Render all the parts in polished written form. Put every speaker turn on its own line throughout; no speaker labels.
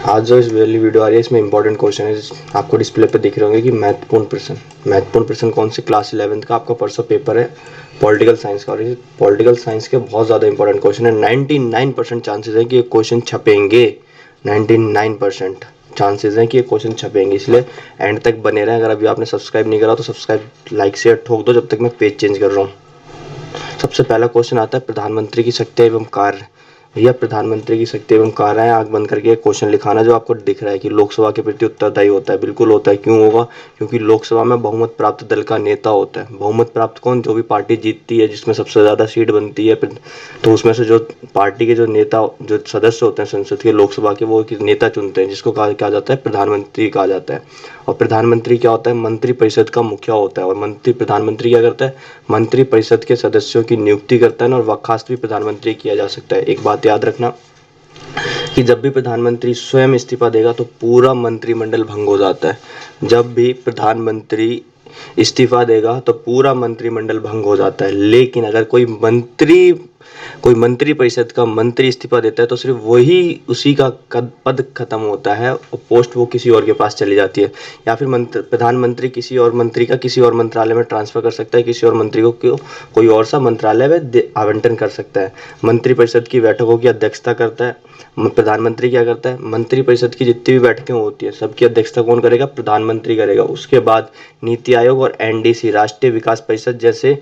आज जो इस वाली वीडियो आ रही है इसमें इंपॉर्टेंट क्वेश्चन है। आपको डिस्प्ले पर दिख रहे होंगे कि महत्वपूर्ण प्रश्न कौन से क्लास 11th का आपका परसों पेपर है पॉलिटिकल साइंस का। और ये पॉलिटिकल साइंस के बहुत ज़्यादा इंपॉर्टेंट क्वेश्चन है। 99% चांसेस है कि ये क्वेश्चन छपेंगे। 99% चांसेस हैं कि ये क्वेश्चन छपेंगे, इसलिए एंड तक बने रहें। अगर अभी आपने सब्सक्राइब नहीं करा तो सब्सक्राइब लाइक शेयर ठोक दो जब तक मैं पेज चेंज कर रहा हूँ। सबसे पहला क्वेश्चन आता है प्रधानमंत्री की शक्तियाँ एवं कार्य। भैया प्रधानमंत्री की शक्ति एवं कार्य है, आंख बंद करके क्वेश्चन लिखाना जो आपको दिख रहा है कि लोकसभा के प्रति उत्तरदायी होता है। बिल्कुल होता है। क्यों होगा? क्योंकि लोकसभा में बहुमत प्राप्त दल का नेता होता है। बहुमत प्राप्त कौन? जो भी पार्टी जीतती है, जिसमें सबसे ज़्यादा सीट बनती है, तो उसमें से जो पार्टी के जो नेता, जो सदस्य होते हैं संसद के, लोकसभा के, वो एक नेता चुनते हैं, जिसको कहा जाता है प्रधानमंत्री कहा जाता है। और प्रधानमंत्री क्या होता है? मंत्री परिषद का मुखिया होता है। और प्रधानमंत्री क्या करता है? मंत्री परिषद के सदस्यों की नियुक्ति करता है और बर्खास्त भी प्रधानमंत्री किया जा सकता है। एक बात याद रखना कि जब भी प्रधानमंत्री स्वयं इस्तीफा देगा तो पूरा मंत्रिमंडल भंग हो जाता है। जब भी प्रधानमंत्री इस्तीफा देगा तो पूरा मंत्रिमंडल भंग हो जाता है। लेकिन अगर कोई मंत्री परिषद का मंत्री इस्तीफा देता है तो सिर्फ वही, उसी का पद खत्म होता है और पोस्ट वो किसी और के पास चली जाती है। या फिर प्रधानमंत्री किसी और मंत्री का किसी और मंत्रालय में ट्रांसफर कर सकता है, किसी और मंत्री को कोई और सा मंत्रालय में आवंटन कर सकता है। मंत्रिपरिषद की बैठकों की अध्यक्षता करता है प्रधानमंत्री। क्या करता है? मंत्री परिषद की जितनी भी बैठकें होती है सबकी अध्यक्षता कौन करेगा? प्रधानमंत्री करेगा। उसके बाद नीति आयोग और एनडीसी, राष्ट्रीय विकास परिषद जैसे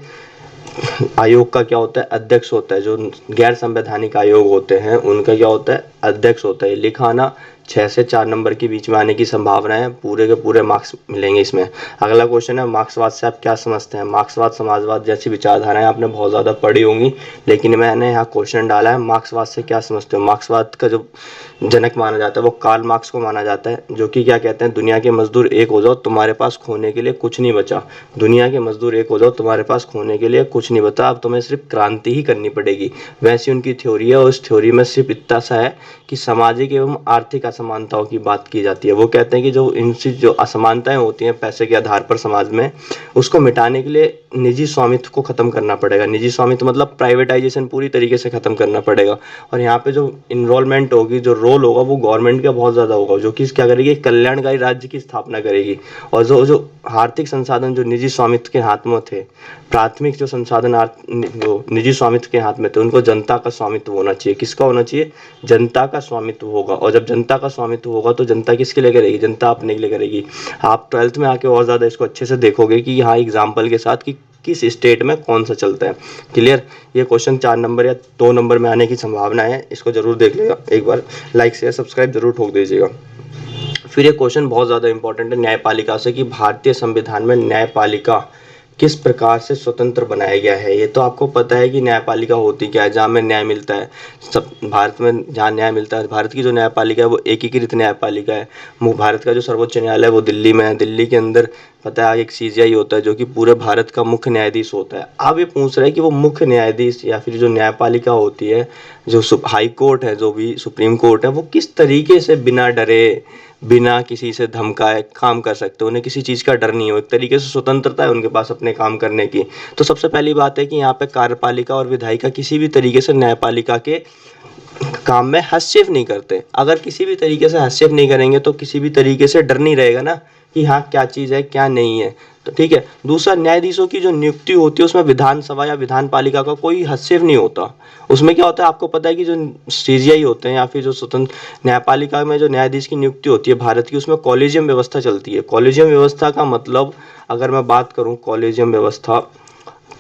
आयोग का क्या होता है? अध्यक्ष होता है। जो गैर संवैधानिक आयोग होते हैं उनका क्या होता है? अध्यक्ष होता है। लिखा आना 6 से 4 नंबर के बीच में आने की संभावना है। पूरे के पूरे मार्क्स मिलेंगे इसमें। अगला क्वेश्चन है मार्क्सवाद से आप क्या समझते हैं? मार्क्सवाद, समाजवाद जैसी विचारधाराएं आपने बहुत ज़्यादा पढ़ी होंगी, लेकिन मैंने यहाँ क्वेश्चन डाला है मार्क्सवाद से क्या समझते हो। मार्क्सवाद का जो जनक माना जाता है वो कार्ल मार्क्स को माना जाता है, जो कि क्या कहते हैं? दुनिया के मजदूर एक हो जाओ, तुम्हारे पास खोने के लिए कुछ नहीं बचा। दुनिया के मजदूर एक हो जाओ, तुम्हारे पास खोने के लिए कुछ नहीं बचा, अब तुम्हें सिर्फ क्रांति ही करनी पड़ेगी। वैसी उनकी थ्योरी है। और उस थ्योरी में सिर्फ इतना सा है कि सामाजिक एवं आर्थिक असमानताओं की बात की जाती है। वो कहते हैं कि जो इनसी जो असमानताएं होती हैं पैसे के आधार पर समाज में, उसको मिटाने के लिए निजी स्वामित्व को खत्म करना पड़ेगा। निजी स्वामित्व मतलब प्राइवेटाइजेशन पूरी तरीके से खत्म करना पड़ेगा। और यहाँ पे जो इन्वॉल्वमेंट होगी, जो रोल होगा, वो गवर्नमेंट का बहुत ज़्यादा होगा, जो कि क्या करेगी? कल्याणकारी राज्य की स्थापना करेगी। और जो जो आर्थिक संसाधन जो निजी स्वामित्व के हाथ में थे, प्राथमिक जो संसाधन जो निजी स्वामित्व के हाथ में थे, उनको जनता का स्वामित्व होना चाहिए। किसका होना चाहिए? जनता का स्वामित्व होगा। और जब जनता का स्वामित्व होगा तो जनता किसके लिए करेगी? जनता अपने के लिए करेगी। आप 12th में आके और ज़्यादा इसको अच्छे से देखोगे कि यहाँ एग्जाम्पल के साथ कि किस स्टेट में कौन सा चलता है। क्लियर? ये क्वेश्चन 4 नंबर या 2 नंबर में आने की संभावना है। इसको जरूर देख लेगा एक बार, लाइक शेयर सब्सक्राइब जरूर ठोक दीजिएगा। फिर ये क्वेश्चन बहुत ज़्यादा इंपॉर्टेंट है न्यायपालिका से, कि भारतीय संविधान में न्यायपालिका किस प्रकार से स्वतंत्र बनाया गया है। ये तो आपको पता है कि न्यायपालिका होती क्या है, जहाँ में न्याय मिलता है। सब भारत में जहाँ न्याय मिलता है, भारत की जो न्यायपालिका है वो एकीकृत न्यायपालिका है। भारत का जो सर्वोच्च न्यायालय है वो दिल्ली में है। दिल्ली के अंदर पता है एक सीजीआई होता है, जो कि पूरे भारत का मुख्य न्यायाधीश होता है। आप ये पूछ रहे हैं कि वो मुख्य न्यायाधीश या फिर जो न्यायपालिका होती है, जो हाई कोर्ट है, जो भी सुप्रीम कोर्ट है, वो किस तरीके से बिना डरे, बिना किसी से धमकाए काम कर सकते हो। उन्हें किसी चीज़ का डर नहीं हो, एक तरीके से स्वतंत्रता है उनके पास अपने काम करने की। तो सबसे पहली बात है कि यहाँ पे कार्यपालिका और विधायिका किसी भी तरीके से न्यायपालिका के काम में हस्तक्षेप नहीं करते। अगर किसी भी तरीके से हस्तक्षेप नहीं करेंगे तो किसी भी तरीके से डर नहीं रहेगा ना कि हाँ क्या चीज़ है क्या नहीं है। तो ठीक है। दूसरा, न्यायाधीशों की जो नियुक्ति होती है उसमें विधानसभा या विधान पालिका का कोई हस्तक्षेप नहीं होता। उसमें क्या होता है आपको पता है कि जो सीजीआई होते हैं या फिर जो स्वतंत्र न्यायपालिका में जो न्यायाधीश की नियुक्ति होती है भारत की, उसमें कॉलेजियम व्यवस्था चलती है। कॉलेजियम व्यवस्था का मतलब, अगर मैं बात करूँ कॉलेजियम व्यवस्था,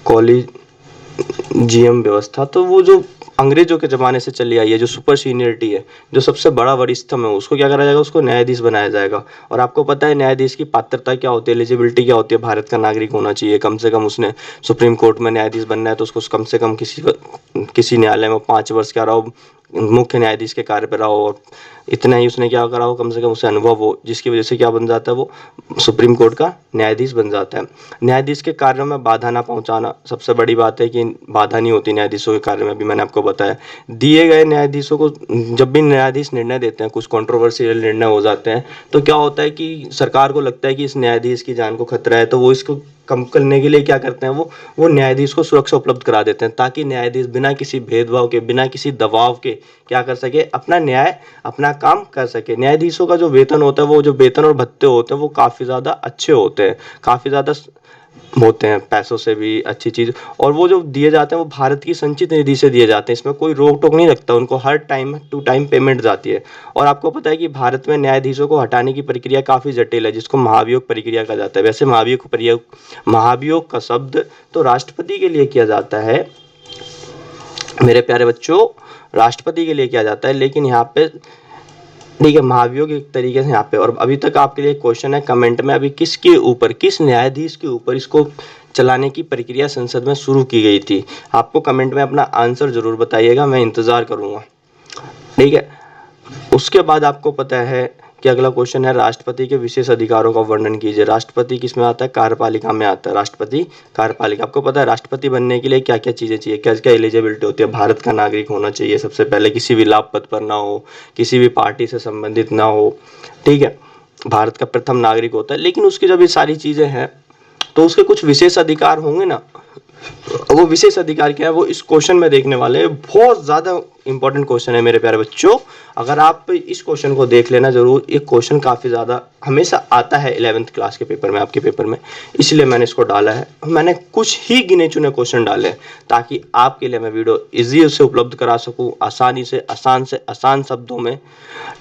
कॉलेजियम व्यवस्था, तो वो जो अंग्रेजों के ज़माने से चली आई है, जो सुपर सीनियरिटी है, जो सबसे बड़ा वरिष्ठतम है, उसको क्या करा जाएगा? उसको न्यायाधीश बनाया जाएगा। और आपको पता है न्यायाधीश की पात्रता क्या होती है, एलिजिबिलिटी क्या होती है? भारत का नागरिक होना चाहिए, कम से कम उसने सुप्रीम कोर्ट में न्यायाधीश बनना है तो उसको कम से कम किसी न्यायालय में 5 वर्ष का रहा हो, मुख्य न्यायाधीश के कार्य पर रहा हो, और इतना ही उसने क्या करा हो, कम से कम उसे अनुभव हो, जिसकी वजह से क्या बन जाता है? वो सुप्रीम कोर्ट का न्यायाधीश बन जाता है। न्यायाधीश के कार्यों में बाधा ना पहुंचाना सबसे बड़ी बात है, कि बाधा नहीं होती न्यायाधीशों के कार्य में। भी मैंने आपको बताया, दिए गए न्यायाधीशों को, जब भी न्यायाधीश निर्णय देते हैं, कुछ कंट्रोवर्शियल निर्णय हो जाते हैं, तो क्या होता है कि सरकार को लगता है कि इस न्यायाधीश की जान को खतरा है, तो वो इसको कम करने के लिए क्या करते हैं, वो न्यायाधीश को सुरक्षा उपलब्ध करा देते हैं, ताकि न्यायाधीश बिना किसी भेदभाव के, बिना किसी दबाव के क्या कर सके, अपना न्याय, अपना काम कर सके। न्यायाधीशों का जो वेतन होता है, वो जो वेतन और भत्ते होते हैं, वो काफ़ी ज़्यादा अच्छे होते हैं, काफ़ी ज़्यादा होते हैं, पैसों से भी अच्छी चीज़। और वो जो दिए जाते हैं वो भारत की संचित निधि से दिए जाते हैं, इसमें कोई रोक टोक नहीं लगता, उनको हर टाइम टू टाइम पेमेंट जाती है। और आपको पता है कि भारत में न्यायाधीशों को हटाने की प्रक्रिया काफ़ी जटिल है, जिसको महाभियोग प्रक्रिया कहा जाता है। वैसे महाभियोग का शब्द तो राष्ट्रपति के लिए किया जाता है मेरे प्यारे बच्चों, राष्ट्रपति के लिए किया जाता है, लेकिन यहाँ पे ठीक है, महाभियोग एक तरीके से यहाँ पे। और अभी तक आपके लिए क्वेश्चन है कमेंट में, अभी किसके ऊपर, किस न्यायाधीश के ऊपर इसको चलाने की प्रक्रिया संसद में शुरू की गई थी? आपको कमेंट में अपना आंसर जरूर बताइएगा, मैं इंतजार करूंगा। ठीक है, उसके बाद आपको पता है कि अगला क्वेश्चन है, राष्ट्रपति के विशेष अधिकारों का वर्णन कीजिए। राष्ट्रपति किस में आता है? कार्यपालिका में आता है। राष्ट्रपति कार्यपालिका। आपको पता है राष्ट्रपति बनने के लिए क्या क्या चीजें चाहिए, क्या क्या एलिजिबिलिटी होती है? भारत का नागरिक होना चाहिए सबसे पहले, किसी भी लाभ पद पर ना हो, किसी भी पार्टी से संबंधित ना हो, ठीक है, भारत का प्रथम नागरिक होता है। लेकिन उसकी जब ये सारी चीजें हैं तो उसके कुछ विशेष अधिकार होंगे ना, वो विशेष अधिकार क्या है वो इस क्वेश्चन में देखने वाले हैं। बहुत ज्यादा इंपॉर्टेंट क्वेश्चन है मेरे प्यारे बच्चों, अगर आप इस क्वेश्चन को देख लेना जरूर। ये क्वेश्चन काफी ज्यादा हमेशा आता है 11th क्लास के पेपर में, आपके पेपर में, इसलिए मैंने इसको डाला है। मैंने कुछ ही गिने चुने क्वेश्चन डाले हैं ताकि आपके लिए मैं वीडियो इजी से उपलब्ध करा सकूं, आसानी से आसान शब्दों में।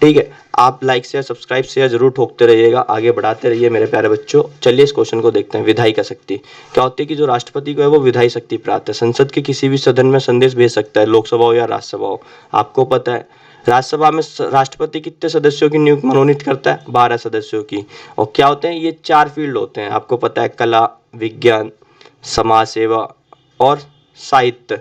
ठीक है, आप लाइक शेयर सब्सक्राइब शेयर जरूर ठोकते रहिएगा, आगे बढ़ाते रहिए मेरे प्यारे बच्चों। चलिए इस क्वेश्चन को देखते हैं। विधायी का शक्ति क्या होती है कि जो राष्ट्रपति को है वो विधायी शक्ति प्राप्त है, संसद के किसी भी सदन में संदेश भेज सकता है, लोकसभा हो या राज्यसभा हो। आपको पता है राज्यसभा में राष्ट्रपति कितने सदस्यों की नियुक्ति मनोनीत करता है? 12 सदस्यों की। और क्या होते हैं ये? 4 फील्ड होते हैं, आपको पता है, कला, विज्ञान, समाज सेवा और साहित्य।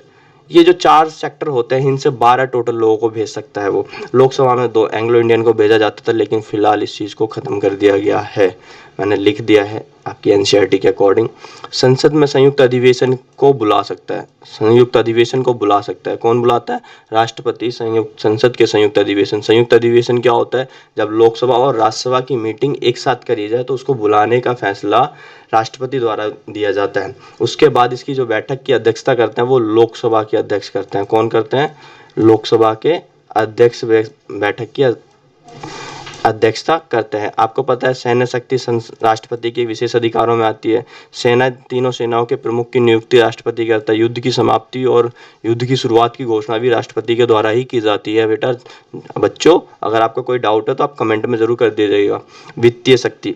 ये जो 4 सेक्टर होते हैं, इनसे 12 टोटल लोगों को भेज सकता है वो। लोकसभा में 2 एंग्लो इंडियन को भेजा जाता था, लेकिन फिलहाल इस चीज़ को खत्म कर दिया गया है, मैंने लिख दिया है आपकी एनसीईआरटी के अकॉर्डिंग। संसद में संयुक्त अधिवेशन को बुला सकता है, संयुक्त अधिवेशन को बुला सकता है, कौन बुलाता है? राष्ट्रपति। संसद के संयुक्त अधिवेशन, संयुक्त अधिवेशन क्या होता है? जब लोकसभा और राज्यसभा की मीटिंग एक साथ करी जाए तो उसको बुलाने का फैसला राष्ट्रपति द्वारा दिया जाता है। उसके बाद इसकी जो बैठक की अध्यक्षता करते हैं वो लोकसभा के अध्यक्ष करते हैं। कौन करते हैं? लोकसभा के अध्यक्ष बैठक की अध्यक्षता करते हैं। आपको पता है सैन्य शक्ति राष्ट्रपति के विशेष अधिकारों में आती है। सेना, तीनों सेनाओं के प्रमुख की नियुक्ति राष्ट्रपति करता है। युद्ध की समाप्ति और युद्ध की शुरुआत की घोषणा भी राष्ट्रपति के द्वारा ही की जाती है। बेटा बच्चों, अगर आपका कोई डाउट है तो आप कमेंट में जरूर कर दीजिएगा। वित्तीय शक्ति,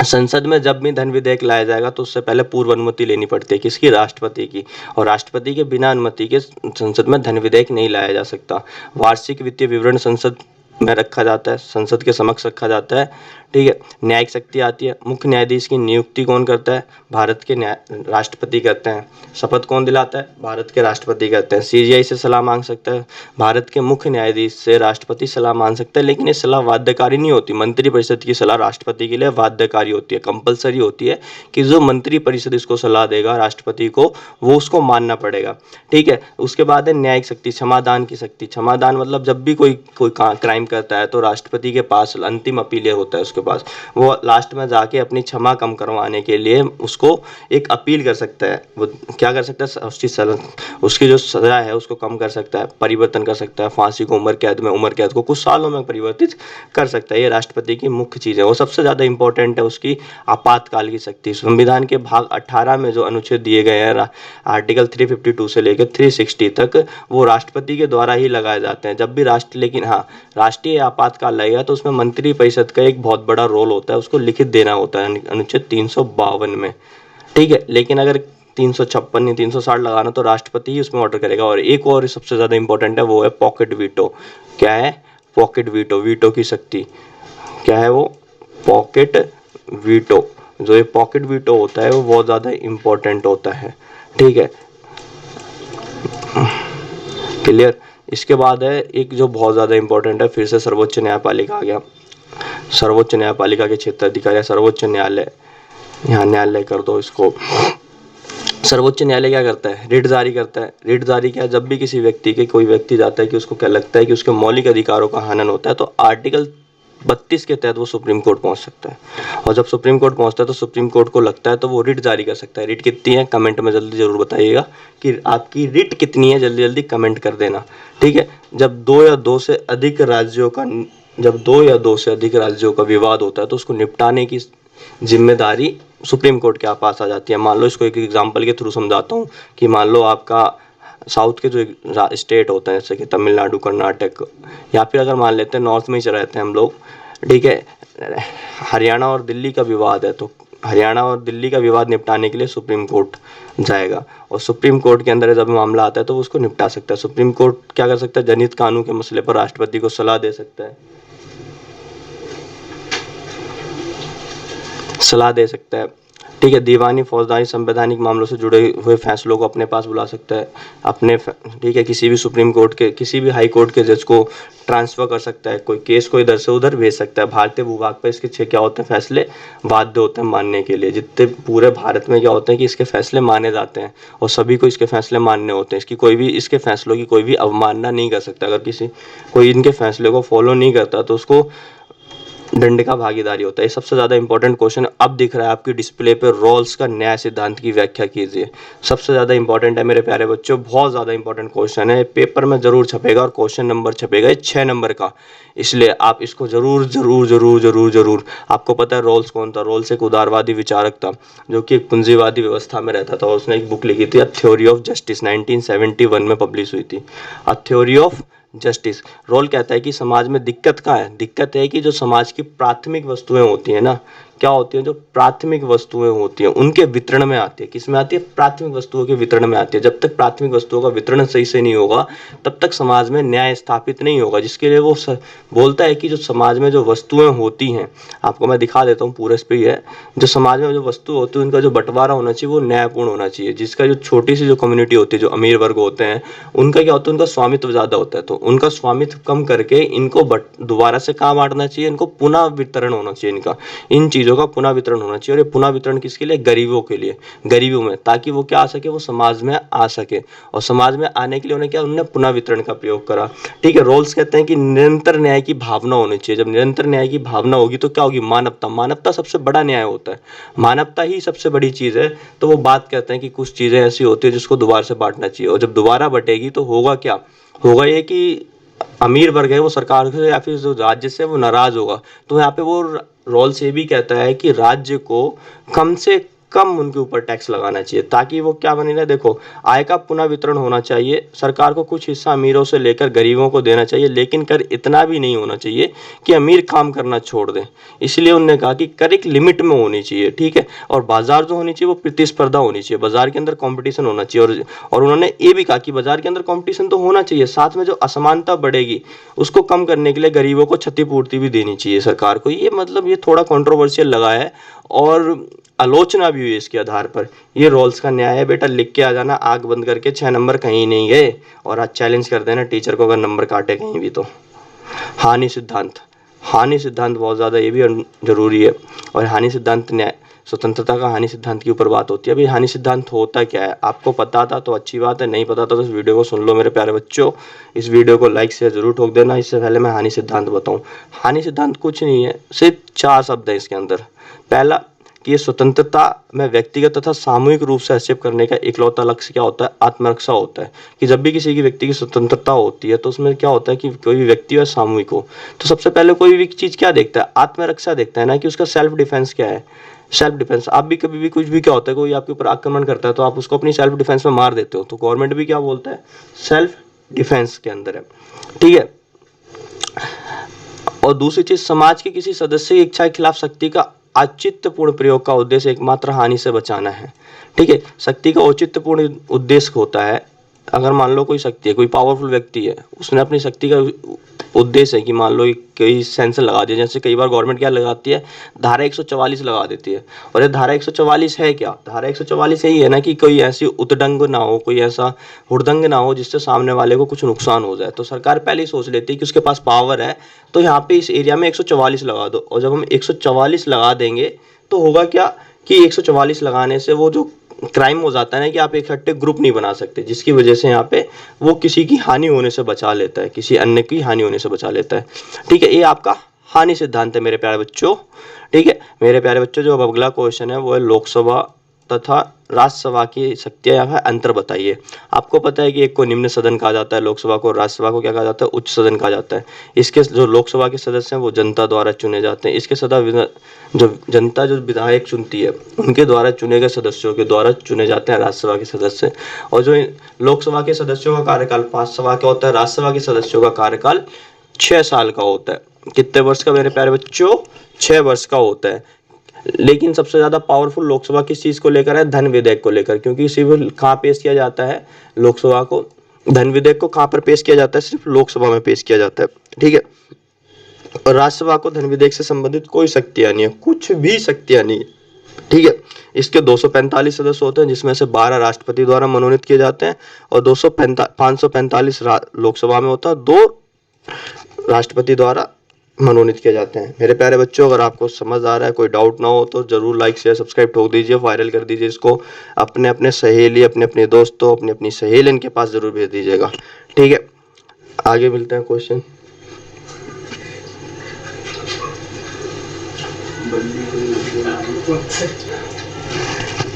संसद में जब भी धन विधेयक लाया जाएगा तो उससे पहले पूर्व अनुमति लेनी पड़ती है, किसकी? राष्ट्रपति की। और राष्ट्रपति के बिना अनुमति के संसद में धन विधेयक नहीं लाया जा सकता। वार्षिक वित्तीय विवरण संसद में रखा जाता है, संसद के समक्ष रखा जाता है। ठीक है, न्यायिक शक्ति आती है। मुख्य न्यायाधीश की नियुक्ति कौन करता है? भारत के राष्ट्रपति करते हैं। शपथ कौन दिलाता है? भारत के राष्ट्रपति करते हैं। सीजीआई से सलाह मांग सकता है, भारत के मुख्य न्यायाधीश से राष्ट्रपति सलाह मांग सकता है, लेकिन ये सलाह बाध्यकारी नहीं होती। मंत्रिपरिषद की सलाह राष्ट्रपति के लिए बाध्यकारी होती है, कंपलसरी होती है कि जो मंत्रिपरिषद इसको सलाह देगा राष्ट्रपति को, वो उसको मानना पड़ेगा। ठीक है, उसके बाद है न्यायिक शक्ति, क्षमादान की शक्ति। क्षमादान मतलब जब भी कोई क्राइम करता है तो राष्ट्रपति के पास अंतिम अपील होता है, उसके पास वो लास्ट में जाके अपनी क्षमा कम करवाने के लिए उसको एक अपील कर सकता है। वो क्या कर सकता है? उसकी जो सजा है उसको कम कर सकता है, परिवर्तन कर सकता है, फांसी को उम्र कैद को कुछ सालों में परिवर्तित कर सकता है। ये राष्ट्रपति की मुख्य चीज है। और सबसे ज्यादा इंपॉर्टेंट है उसकी आपातकाल की शक्ति। संविधान के भाग 18 में जो अनुच्छेद दिए गए हैं, आर्टिकल 352 से लेकर 360 तक, वो राष्ट्रपति के द्वारा ही लगाए जाते हैं जब भी लेकिन हाँ, राष्ट्रीय आपातकाल लगेगा तो उसमें मंत्रिपरिषद का एक बहुत बड़ा रोल होता है, उसको लिखित देना होता है अनुच्छेद 352 में। ठीक है, लेकिन अगर 356 नहीं 360 लगाना तो राष्ट्रपति ही उसमें ऑर्डर करेगा। और एक और सबसे ज्यादा इंपॉर्टेंट है, वो है पॉकेट वीटो। क्या है? पॉकेट वीटो, वीटो की शक्ति। क्या है वो? Pocket veto. जो ये पॉकेट वीटो होता है वो बहुत ज्यादा इंपॉर्टेंट होता है। ठीक है, क्लियर। इसके बाद है एक जो बहुत ज्यादा इंपॉर्टेंट है, फिर से सर्वोच्च न्यायपालिका आ गया। सर्वोच्च न्यायपालिका के क्षेत्र अधिकारी, सर्वोच्च न्यायालय, यहाँ न्यायालय कर दो इसको। सर्वोच्च न्यायालय क्या करता है? रिट जारी करता है। रिट जारी क्या? जब भी किसी व्यक्ति के कोई व्यक्ति जाता है कि उसको क्या लगता है कि उसके मौलिक अधिकारों का हनन होता है, तो आर्टिकल 32 के तहत वो सुप्रीम कोर्ट पहुंच सकता है। और जब सुप्रीम कोर्ट पहुंचता है तो सुप्रीम कोर्ट को लगता है तो वो रिट जारी कर सकता है। रिट कितनी है कमेंट में जल्दी जरूर बताइएगा कि आपकी रिट कितनी है, जल्दी जल्दी कमेंट कर देना, ठीक है। जब दो या दो से अधिक राज्यों का विवाद होता है तो उसको निपटाने की जिम्मेदारी सुप्रीम कोर्ट के पास आ जाती है। मान लो, इसको एक एग्जांपल के थ्रू समझाता हूँ कि मान लो आपका साउथ के जो स्टेट होते हैं जैसे कि तमिलनाडु, कर्नाटक, या फिर अगर मान लेते हैं नॉर्थ में ही रहते हैं हम लोग, ठीक है, हरियाणा और दिल्ली का विवाद है, तो हरियाणा और दिल्ली का विवाद निपटाने के लिए सुप्रीम कोर्ट जाएगा और सुप्रीम कोर्ट के अंदर जब मामला आता है तो वो उसको निपटा सकता है। सुप्रीम कोर्ट क्या कर सकता है, जनहित कानून के मसले पर राष्ट्रपति को सलाह दे सकता है, ठीक है। दीवानी, फौजदारी, संवैधानिक मामलों से जुड़े हुए फैसलों को अपने पास बुला सकता है, ठीक है, किसी भी सुप्रीम कोर्ट के, किसी भी हाई कोर्ट के जज को ट्रांसफर कर सकता है, कोई केस को इधर से उधर भेज सकता है। भारतीय भूभाग पर इसके 6 क्या होते हैं फैसले बाध्य होते हैं मानने के लिए। जितने पूरे भारत में क्या होते हैं कि इसके फैसले माने जाते हैं और सभी को इसके फैसले मानने होते हैं। इसके फैसलों की कोई भी अवमानना नहीं कर सकता। अगर कोई इनके फैसले को फॉलो नहीं करता तो उसको दंड का भागीदारी होता है। ये सबसे ज्यादा इंपॉर्टेंट क्वेश्चन अब दिख रहा है आपकी डिस्प्ले पे, रॉल्स का न्याय सिद्धांत की व्याख्या कीजिए। सबसे ज्यादा इंपॉर्टेंट है मेरे प्यारे बच्चों, बहुत ज्यादा इंपॉर्टेंट क्वेश्चन है, पेपर में जरूर छपेगा और क्वेश्चन नंबर छपेगा 6 नंबर का, इसलिए आप इसको जरूर जरूर जरूर जरूर जरूर। आपको पता है रॉल्स कौन था? रॉल्स एक उदारवादी विचारक था जो कि एक पूंजीवादी व्यवस्था में रहता था और उसने एक बुक लिखी थी, अ थ्योरी ऑफ जस्टिस, 1971 में पब्लिश हुई थी, a theory of justice. Rawls कहता है कि समाज में दिक्कत कहाँ है? दिक्कत है कि जो समाज की प्राथमिक वस्तुएं होती है ना, क्या होती है, जो प्राथमिक वस्तुएं होती हैं उनके वितरण में आती है। किस में आती है? प्राथमिक वस्तुओं के वितरण में आती है। जब तक प्राथमिक वस्तुओं का वितरण सही से नहीं होगा तब तक समाज में न्याय स्थापित नहीं होगा, जिसके लिए वो बोलता है कि जो समाज में जो वस्तुएं होती हैं, आपको मैं दिखा देता हूँ, पूरे इस पे ही है, जो समाज में जो वस्तु होती है उनका जो बंटवारा होना चाहिए वो न्यायपूर्ण होना चाहिए। जिसका जो छोटी सी जो कम्युनिटी होती है, जो अमीर वर्ग होते हैं, उनका क्या होता है, उनका स्वामित्व ज्यादा होता है, तो उनका स्वामित्व कम करके इनको दोबारा से कहाँ बांटना चाहिए, इनको पुनः वितरण होना चाहिए, इन चीजों का पुनः वितरण होना चाहिए। और ये पुनः वितरण किसके लिए? गरीबों के लिए, गरीबों में, ताकि वो क्या आ सके, वो समाज में आ सके। और समाज में आने के लिए उन्हें क्या, उन्होंने पुनः वितरण का प्रयोग करा, ठीक है। रोल्स कहते हैं कि निरंतर न्याय की भावना होनी चाहिए। जब निरंतर न्याय की भावना होगी तो क्या होगी? मानवता, मानवता सबसे बड़ा न्याय होता है, मानवता ही सबसे बड़ी चीज है। तो वो बात कहते हैं कि कुछ चीजें ऐसी होती है जिसको दोबारा से बांटना चाहिए, और जब दोबारा बटेगी तो होगा क्या, होगा ये कि अमीर वर्ग है वो सरकार से या फिर जो राज्य से वो नाराज होगा। तो यहाँ पे वो रोल से भी कहता है कि राज्य को कम से कम उनके ऊपर टैक्स लगाना चाहिए, ताकि वो क्या बने ना, देखो, आय का पुनः वितरण होना चाहिए, सरकार को कुछ हिस्सा अमीरों से लेकर गरीबों को देना चाहिए, लेकिन कर इतना भी नहीं होना चाहिए कि अमीर काम करना छोड़ दें। इसलिए उन्होंने कहा कि कर एक लिमिट में होनी चाहिए, ठीक है। और बाजार जो होनी चाहिए वो प्रतिस्पर्धा होनी चाहिए, बाजार के अंदर कंपटीशन होना चाहिए। और उन्होंने ये भी कहा कि बाजार के अंदर कंपटीशन तो होना चाहिए, साथ में जो असमानता बढ़ेगी उसको कम करने के लिए गरीबों को क्षतिपूर्ति भी देनी चाहिए सरकार को। ये मतलब ये थोड़ा कंट्रोवर्शियल लगा है और आलोचना भी हुई इसके आधार पर। ये रोल्स का न्याय है बेटा, लिख के आ जाना, आग बंद करके, 6 नंबर कहीं नहीं गए। और आज चैलेंज कर देना टीचर को अगर नंबर काटे कहीं भी तो। हानि सिद्धांत, हानि सिद्धांत बहुत ज़्यादा ये भी जरूरी है। और हानि सिद्धांत न्याय स्वतंत्रता का हानि सिद्धांत के ऊपर बात होती है। अभी हानि सिद्धांत होता क्या है आपको पता था तो अच्छी बात है, नहीं पता था तो इस वीडियो को सुन लो मेरे प्यारे बच्चों। इस वीडियो को लाइक से जरूर ठोक देना। इससे पहले मैं हानि सिद्धांत बताऊं, हानि सिद्धांत कुछ नहीं है, सिर्फ 4 शब्द है इसके अंदर। पहला कि ये स्वतंत्रता में व्यक्तिगत तथा सामूहिक रूप से हस्तक्षेप करने का इकलौता लक्ष्य क्या होता है? आत्मरक्षा होता है। कि जब भी किसी की व्यक्ति की स्वतंत्रता होती है तो उसमें क्या होता है कि कोई भी व्यक्ति हो सामूहिक हो तो सबसे पहले कोई भी चीज क्या देखता है? आत्मरक्षा देखता है ना, कि उसका सेल्फ डिफेंस क्या है। सेल्फ डिफेंस, आप भी कभी भी कुछ भी क्या होता है, कोई आपके ऊपर आक्रमण करता है तो आप उसको अपनी सेल्फ डिफेंस में मार देते हो, तो गवर्नमेंट भी क्या बोलता है? सेल्फ डिफेंस के अंदर है, ठीक है। और दूसरी चीज, समाज के किसी सदस्य की इच्छा के खिलाफ शक्ति का औचित्यपूर्ण प्रयोग का उद्देश्य एकमात्र हानि से बचाना है, ठीक है। शक्ति का औचित्यपूर्ण उद्देश्य होता है, अगर मान लो कोई शक्ति है, कोई पावरफुल व्यक्ति है, उसने अपनी शक्ति का उद्देश्य है कि मान लो कोई सेंसर लगा दिया, जैसे कई बार गवर्नमेंट क्या लगाती है, धारा 144 लगा देती है। और ये धारा 144 है क्या? धारा 144 यही है ना कि कोई ऐसी उतडंग ना हो, कोई ऐसा हुड़दंग ना हो जिससे सामने वाले को कुछ नुकसान हो जाए। तो सरकार पहले ही सोच लेती है कि उसके पास पावर है तो यहाँ पे इस एरिया में 144 लगा दो। और जब हम 144 लगा देंगे तो होगा क्या कि 144 लगाने से वो जो क्राइम हो जाता है ना कि आप इकट्ठे ग्रुप नहीं बना सकते, जिसकी वजह से यहाँ पे वो किसी की हानि होने से बचा लेता है, किसी अन्य की हानि होने से बचा लेता है, ठीक है। ये आपका हानि सिद्धांत है मेरे प्यारे बच्चों। ठीक है मेरे प्यारे बच्चों, जो अब अगला क्वेश्चन है वो है लोकसभा तथा राज्यसभा की शक्तियां या अंतर बताइए। आपको पता है कि एक को निम्न सदन कहा जाता है लोकसभा को, राज्यसभा को क्या कहा जाता है, उच्च सदन कहा जाता है। इसके जो लोकसभा के सदस्य हैं वो जनता द्वारा चुने जाते हैं। इसके सदा जो जनता जो विधायक चुनती है उनके द्वारा चुने गए सदस्यों के द्वारा चुने जाते हैं राज्यसभा के सदस्य। और जो लोकसभा के सदस्यों का कार्यकाल 5 सभा का होता है, राज्यसभा के सदस्यों का कार्यकाल 6 साल का होता है। कितने वर्ष का मेरे प्यारे बच्चों, 6 वर्ष का होता है। लेकिन सबसे ज्यादा पावरफुल लोकसभा किस चीज को लेकर है, धन विधेयक को लेकर, क्योंकि इसी को कहाँ पेश किया जाता है, लोकसभा को, धन विधेयक को कहाँ पर पेश किया जाता है, सिर्फ लोकसभा में पेश किया जाता है। ठीक है, और राज्यसभा को धन विधेयक से संबंधित कोई शक्तियां नहीं है, कुछ भी शक्तियां नहीं है। ठीक है, इसके 245 सदस्य होते हैं, जिसमें से 12 राष्ट्रपति द्वारा मनोनीत किए जाते हैं और 545 लोकसभा में होता है, 2 राष्ट्रपति द्वारा मनोनीत किए जाते हैं। मेरे प्यारे बच्चों, अगर आपको समझ आ रहा है, कोई डाउट ना हो तो जरूर लाइक शेयर सब्सक्राइब ठोक दीजिए, वायरल कर दीजिए इसको, अपने अपने सहेली, अपने अपने दोस्तों, अपनी अपनी सहेलियन के पास जरूर भेज दीजिएगा। ठीक है, आगे मिलते हैं क्वेश्चन।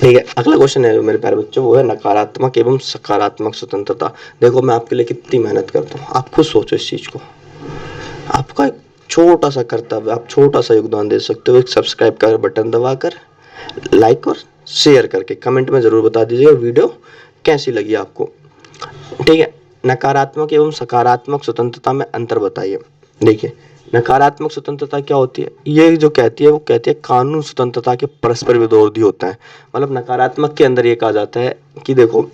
ठीक है, अगला क्वेश्चन है मेरे प्यारे बच्चों, वो है नकारात्मक एवं सकारात्मक स्वतंत्रता। देखो मैं आपके लिए कितनी मेहनत करता हूँ, आप खुद सोचो इस चीज को। आपका एक छोटा सा कर्तव्य, आप छोटा सा योगदान दे सकते हो, एक सब्सक्राइब का बटन दबाकर, लाइक और शेयर करके कमेंट में जरूर बता दीजिएगा वीडियो कैसी लगी आपको। ठीक है, नकारात्मक एवं सकारात्मक स्वतंत्रता में अंतर बताइए। देखिए, नकारात्मक स्वतंत्रता क्या होती है, ये जो कहती है वो कहती है कानून स्वतंत्रता के परस्पर विरोधी होता है। मतलब नकारात्मक के अंदर ये कहा जाता है कि देखो,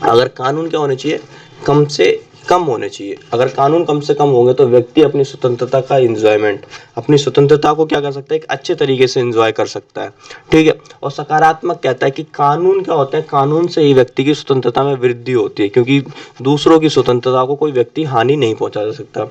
अगर कानून क्या होने चाहिए, कम से कम होने चाहिए। अगर कानून कम से कम होंगे तो व्यक्ति अपनी स्वतंत्रता का एंजॉयमेंट, अपनी स्वतंत्रता को क्या कर सकता है, एक अच्छे तरीके से एंजॉय कर सकता है। ठीक है, और सकारात्मक कहता है कि कानून क्या होता है, कानून से ही व्यक्ति की स्वतंत्रता में वृद्धि होती है, क्योंकि दूसरों की स्वतंत्रता को कोई व्यक्ति हानि नहीं पहुंचा सकता।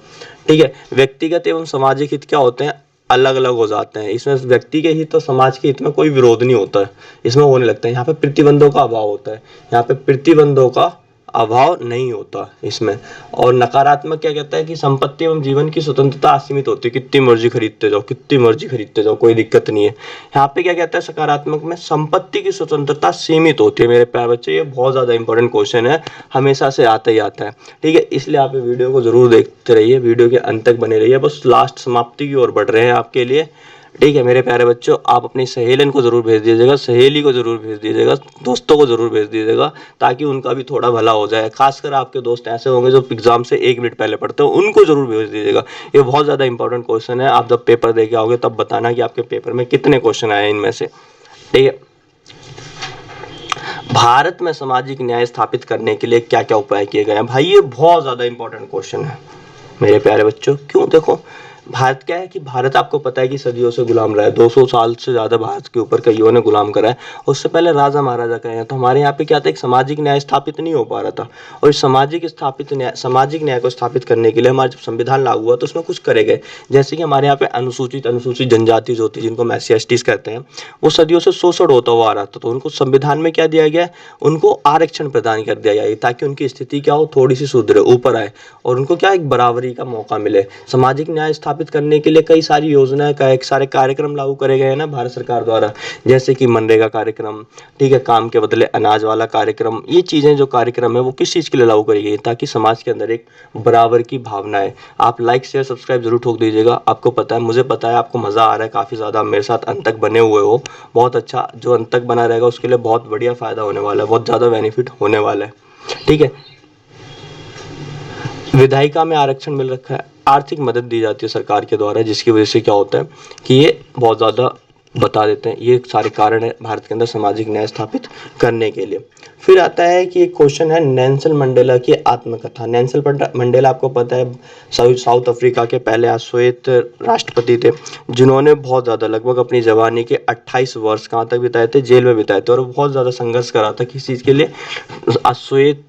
ठीक है, व्यक्तिगत एवं सामाजिक हित क्या होते हैं, अलग अलग हो जाते हैं। इसमें व्यक्ति के हित और समाज के हित में कोई विरोध नहीं होता है, इसमें होने लगता है। यहाँ पे प्रतिबंधों का अभाव होता है, यहाँ पे प्रतिबंधों का अभाव नहीं होता इसमें। और नकारात्मक क्या कहता है कि संपत्ति एवं जीवन की स्वतंत्रता असीमित होती है, कितनी मर्जी खरीदते जाओ, कितनी मर्जी खरीदते जाओ, कोई दिक्कत नहीं है। यहाँ पे क्या कहता है सकारात्मक में, संपत्ति की स्वतंत्रता सीमित होती है। मेरे प्यारे बच्चे, ये बहुत ज्यादा इंपॉर्टेंट क्वेश्चन है, हमेशा से आता ही आता है। ठीक है, इसलिए आप वीडियो को जरूर देखते रहिए, वीडियो के अंत तक बने रहिए, बस लास्ट समाप्ति की ओर बढ़ रहे हैं आपके लिए। ठीक है मेरे प्यारे बच्चों, आप अपनी सहेलियन को जरूर भेज दीजिएगा, सहेली को जरूर भेज दीजिएगा, दोस्तों को जरूर भेज दीजिएगा, ताकि उनका भी थोड़ा भला हो जाए। खासकर आपके दोस्त ऐसे होंगे जो एग्जाम से 1 मिनट पहले पढ़ते हो, उनको जरूर भेज दीजिएगा। ये बहुत ज्यादा इंपॉर्टेंट क्वेश्चन है, आप जब पेपर दे के आओगे तब बताना कि आपके पेपर में कितने क्वेश्चन आए इनमें से। ठीक है, भारत में सामाजिक न्याय स्थापित करने के लिए क्या क्या उपाय किए गए हैं। भाई ये बहुत ज्यादा इंपॉर्टेंट क्वेश्चन है मेरे प्यारे बच्चों। क्यों, देखो भारत क्या है कि भारत आपको पता है कि सदियों से गुलाम रहा है, 200 साल से ज्यादा भारत के ऊपर कईयों ने गुलाम करा है। उससे पहले राजा महाराजा कहे हैं, तो हमारे यहाँ पे क्या था, एक सामाजिक न्याय स्थापित नहीं हो पा रहा था। और इस सामाजिक न्याय को स्थापित करने के लिए हमारा जब संविधान लागू हुआ तो उसमें कुछ करे गए। जैसे कि हमारे यहाँ पे अनुसूचित जनजाति जो होती है, जिनको हम SC/ST कहते हैं, वो सदियों से शोषण होता हुआ आ रहा था। तो उनको संविधान में क्या दिया गया, उनको आरक्षण प्रदान कर दिया गया, ताकि उनकी स्थिति क्या हो, थोड़ी सी सुधरे, ऊपर आए, और उनको क्या एक बराबरी का मौका मिले। सामाजिक न्याय स्थापित करने के लिए कई सारी योजनाएं, कई सारे कार्यक्रम लागू करे गए हैं ना भारत सरकार द्वारा, जैसे कि मनरेगा कार्यक्रम, ठीक है, काम के बदले अनाज वाला कार्यक्रम। ये चीजें जो कार्यक्रम है वो किस चीज के लिए लागू करी गई, ताकि समाज के अंदर एक बराबर की भावना है। आप लाइक शेयर सब्सक्राइब जरूर ठोक दीजिएगा। आपको पता है, मुझे पता है आपको मजा आ रहा है काफी ज्यादा, मेरे साथ अंत तक बने हुए हो, बहुत अच्छा। जो अंत तक बना रहेगा उसके लिए बहुत बढ़िया फायदा होने वाला है, बहुत ज्यादा बेनिफिट होने वाला है। ठीक है, विधायिका में आरक्षण मिल रखा है, आर्थिक मदद दी जाती है सरकार के द्वारा, जिसकी वजह से क्या होता है कि ये बहुत ज़्यादा बता देते हैं। ये सारे कारण है भारत के अंदर सामाजिक न्याय स्थापित करने के लिए। फिर आता है कि एक क्वेश्चन है नेल्सन मंडेला की आत्मकथा। नेल्सन मंडेला आपको पता है साउथ अफ्रीका के पहले अश्वेत राष्ट्रपति थे, जिन्होंने बहुत ज़्यादा, लगभग अपनी जवानी के 28 वर्ष कहाँ तक बिताए थे, जेल में बिताए थे, और बहुत ज़्यादा संघर्ष करा था किस चीज़ के लिए, अश्वेत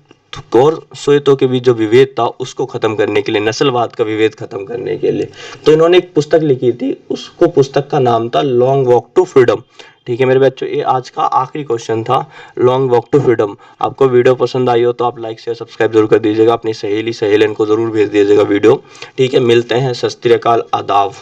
और श्वेतों के बीच जो विभेद था उसको खत्म करने के लिए, नस्लवाद का विभेद खत्म करने के लिए। तो इन्होंने एक पुस्तक लिखी थी, उसको पुस्तक का नाम था लॉन्ग वॉक टू फ्रीडम। ठीक है मेरे बच्चों, ये आज का आखिरी क्वेश्चन था, लॉन्ग वॉक टू फ्रीडम। आपको वीडियो पसंद आई हो तो आप लाइक शेयर सब्सक्राइब जरूर कर दीजिएगा, अपनी सहेली सहेलियन को जरूर भेज दीजिएगा वीडियो। ठीक है, मिलते हैं, सत श्री अकाल, आदाब।